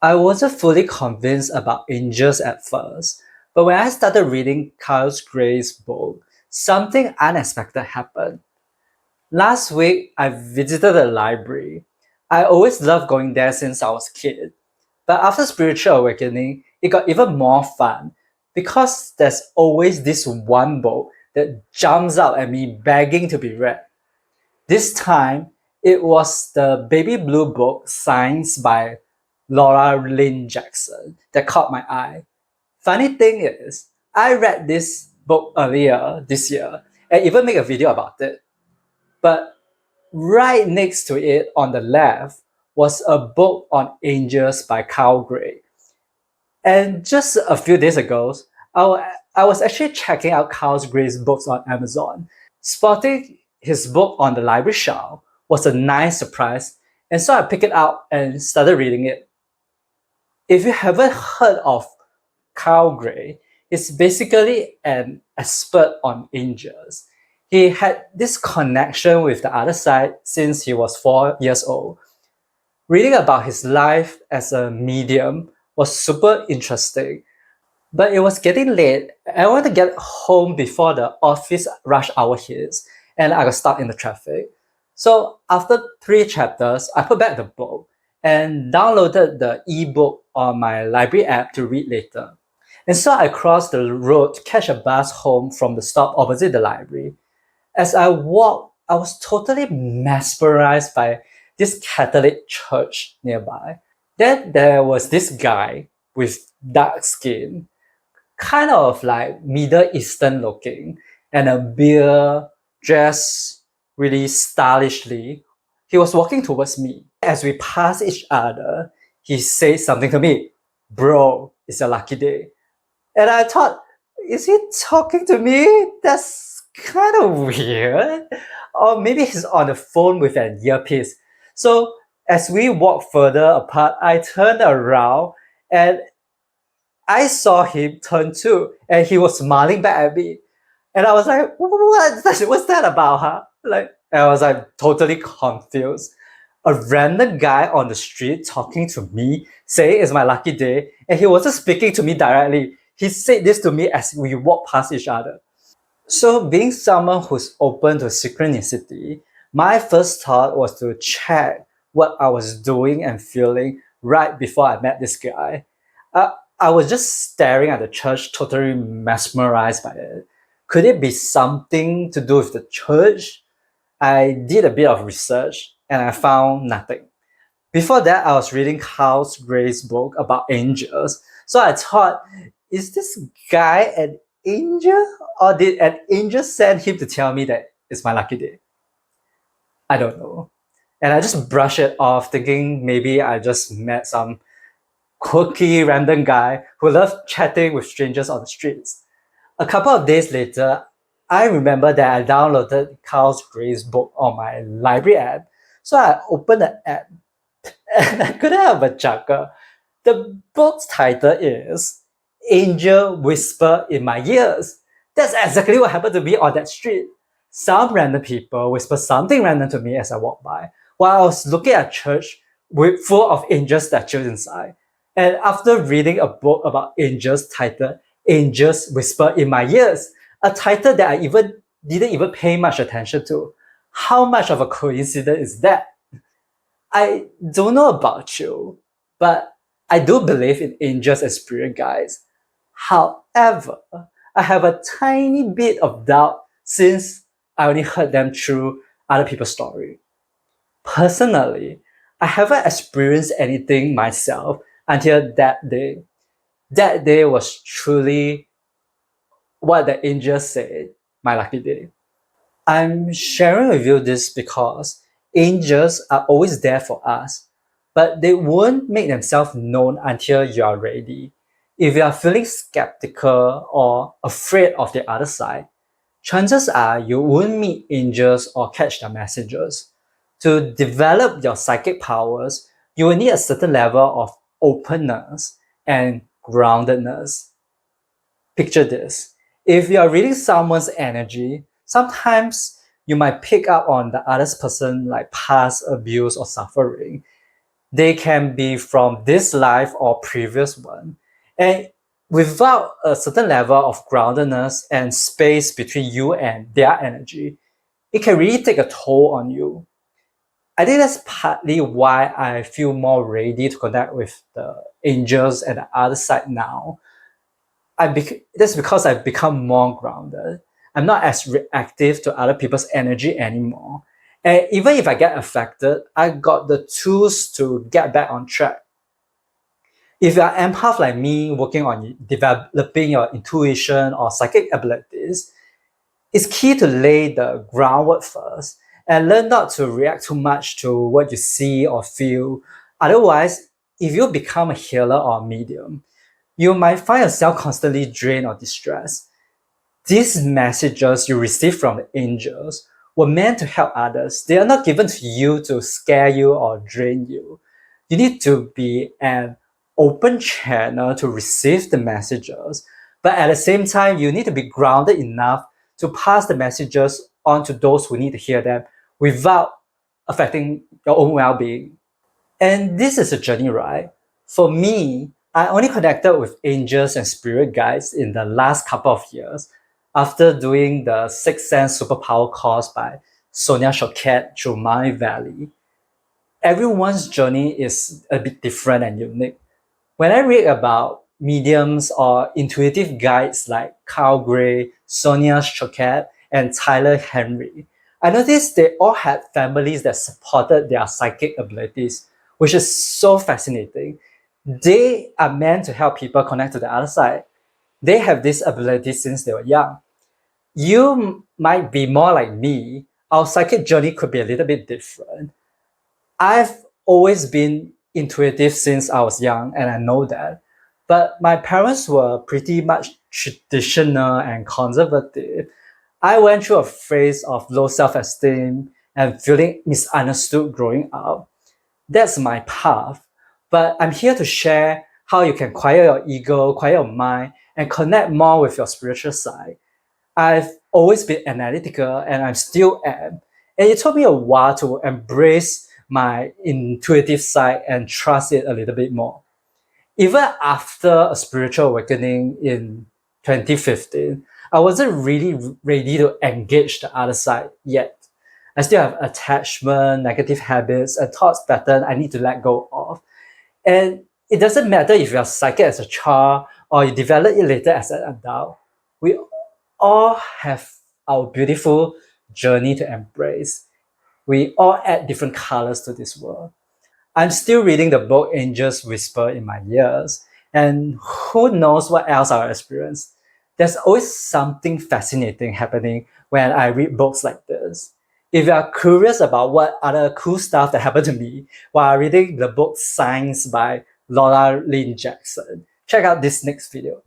I wasn't fully convinced about angels at first, but when I started reading Carl Gray's book, something unexpected happened. Last week, I visited the library. I always loved going there since I was a kid. But after Spiritual Awakening, it got even more fun because there's always this one book that jumps out at me begging to be read. This time, it was the baby blue book Signs by Laura Lynn Jackson that caught my eye. Funny thing is, I read this book earlier this year and even made a video about it. But right next to it on the left was a book on angels by Carl Gray. And just a few days ago, I was actually checking out Carl Gray's books on Amazon. Spotting his book on the library shelf was a nice surprise, and so I picked it up and started reading it. If you haven't heard of Carl Gray, he's basically an expert on angels. He had this connection with the other side since he was 4 years old. Reading about his life as a medium was super interesting, but it was getting late. I wanted to get home before the office rush hour hits, and I got stuck in the traffic. So after 3 chapters, I put back the book and downloaded the ebook on my library app to read later. And so I crossed the road to catch a bus home from the stop opposite the library. As I walked, I was totally mesmerized by this Catholic church nearby. Then there was this guy with dark skin, kind of like Middle Eastern looking, and a beard, dressed really stylishly. He was walking towards me. As we passed each other, he said something to me. Bro, it's a lucky day. And I thought, is he talking to me? That's kind of weird. Or maybe he's on the phone with an earpiece. So as we walked further apart, I turned around and I saw him turn too, and he was smiling back at me. And I was like, what's that about, huh? And I was like totally confused. A random guy on the street talking to me, saying it's my lucky day, and he wasn't speaking to me directly. He said this to me as we walked past each other. So, being someone who's open to synchronicity, my first thought was to check what I was doing and feeling right before I met this guy. I was just staring at the church, totally mesmerized by it. Could it be something to do with the church? I did a bit of research and I found nothing. Before that, I was reading Carl Gray's book about angels. So I thought, is this guy an angel? Or did an angel send him to tell me that it's my lucky day? I don't know. And I just brushed it off, thinking maybe I just met some quirky random guy who loved chatting with strangers on the streets. A couple of days later, I remember that I downloaded Carl Gray's book on my library app. So I opened the app and I couldn't help but chuckle. The book's title is Angel Whisper in My Ears. That's exactly what happened to me on that street. Some random people whisper something random to me as I walk by, while I was looking at church with full of angel statues inside. And after reading a book about angels titled Angels Whisper in My Ears, a title that I didn't even pay much attention to, how much of a coincidence is that? I don't know about you, but I do believe in angels and spirit guides. However, I have a tiny bit of doubt since I only heard them through other people's story. Personally, I haven't experienced anything myself until that day. That day was truly what the angels said, my lucky day. I'm sharing with you this because angels are always there for us, but they won't make themselves known until you are ready. If you are feeling skeptical or afraid of the other side, chances are you won't meet angels or catch their messages. To develop your psychic powers, you will need a certain level of openness and groundedness. Picture this. If you are reading someone's energy, sometimes you might pick up on the other person like past abuse or suffering. They can be from this life or previous one. And without a certain level of groundedness and space between you and their energy, it can really take a toll on you. I think that's partly why I feel more ready to connect with the angels at the other side now. That's because I've become more grounded. I'm not as reactive to other people's energy anymore. And even if I get affected, I got the tools to get back on track. If you're an empath like me, working on developing your intuition or psychic abilities, it's key to lay the groundwork first and learn not to react too much to what you see or feel. Otherwise, if you become a healer or a medium, you might find yourself constantly drained or distressed. These messages you receive from the angels were meant to help others. They are not given to you to scare you or drain you. You need to be an open channel to receive the messages, but at the same time, you need to be grounded enough to pass the messages on to those who need to hear them without affecting your own well being. And this is a journey, right? For me, I only connected with angels and spirit guides in the last couple of years after doing the Sixth Sense Superpower course by Sonia Choquette through my valley. Everyone's journey is a bit different and unique. When I read about mediums or intuitive guides like Carl Gray, Sonia Choquette, and Tyler Henry, I noticed they all had families that supported their psychic abilities, which is so fascinating. They are meant to help people connect to the other side. They have this ability since they were young. You might be more like me. Our psychic journey could be a little bit different. I've always been intuitive since I was young, and I know that. But my parents were pretty much traditional and conservative. I went through a phase of low self esteem and feeling misunderstood growing up. That's my path. But I'm here to share how you can quiet your ego, quiet your mind, and connect more with your spiritual side. I've always been analytical and I still am. And it took me a while to embrace my intuitive side and trust it a little bit more. Even after a spiritual awakening in 2015, I wasn't really ready to engage the other side yet. I still have attachment, negative habits, and thoughts pattern I need to let go of. And it doesn't matter if you're psychic as a child or you develop it later as an adult. We all have our beautiful journey to embrace. We all add different colors to this world. I'm still reading the book Angels Whisper in my ears, and who knows what else I'll experience. There's always something fascinating happening when I read books like this. If you are curious about what other cool stuff that happened to me while reading the book Signs by Laura Lynn Jackson, check out this next video.